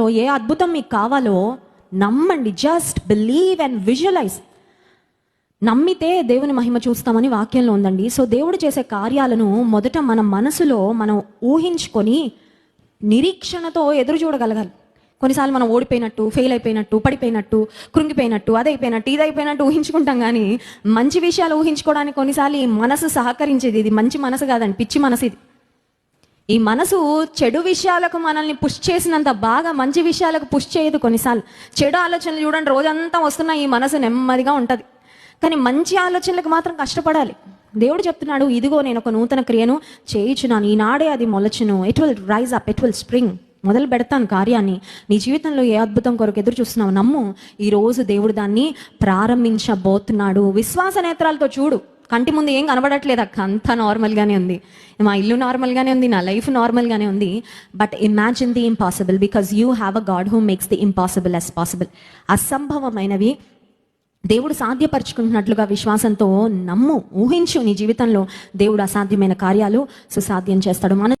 ఏ అద్భుతం మీకు కావాలో నమ్మండి. Just believe and visualise. నమ్మితే దేవుని మహిమ చూస్తామని వాక్యంలో ఉందండి. సో దేవుడు చేసే కార్యాలను మొదట మన మనసులో మనం ఊహించుకొని నిరీక్షణతో ఎదురు చూడగలగాలి. కొన్నిసార్లు మనం ఓడిపోయినట్టు, ఫెయిల్ అయిపోయినట్టు, పడిపోయినట్టు, కృంగిపోయినట్టు, అదైపోయినట్టు, ఇదైపోయినట్టు ఊహించుకుంటాం. కానీ మంచి విషయాలు ఊహించుకోవడానికి కొన్నిసార్లు ఈ మనసు సహకరించేది. ఇది మంచి మనసు కాదండి, పిచ్చి మనసు ఇది. ఈ మనసు చెడు విషయాలకు మనల్ని పుష్ చేసినంత బాగా మంచి విషయాలకు పుష్ చేయదు. కొన్నిసార్లు చెడు ఆలోచనలు చూడండి, రోజంతా వస్తున్నా ఈ మనసు నెమ్మదిగా ఉంటుంది. కానీ మంచి ఆలోచనలకు మాత్రం కష్టపడాలి. దేవుడు చెప్తున్నాడు, ఇదిగో నేను ఒక నూతన క్రియను చేయించున్నాను, ఈనాడే అది మొలచును. It will rise up, it will spring. మొదలు పెడతాను కార్యాన్ని. నీ జీవితంలో ఏ అద్భుతం కొరకు ఎదురు చూస్తున్నావు నమ్ము. ఈరోజు దేవుడు దాన్ని ప్రారంభించబోతున్నాడు. విశ్వాస నేత్రాలతో చూడు. కంటి ముందు ఏం కనబడట్లేదు అక్క, అంతా నార్మల్గానే ఉంది, మా ఇల్లు నార్మల్గానే ఉంది, నా లైఫ్ నార్మల్గానే ఉంది. But imagine the impossible, because you have a God who makes the impossible as possible. అసంభవమైనవి దేవుడు సాధ్యపరుచుకుంటున్నట్లుగా విశ్వాసంతో నమ్ము, ఊహించు. నీ జీవితంలో దేవుడు అసాధ్యమైన కార్యాలు సుసాధ్యం చేస్తాడు. మన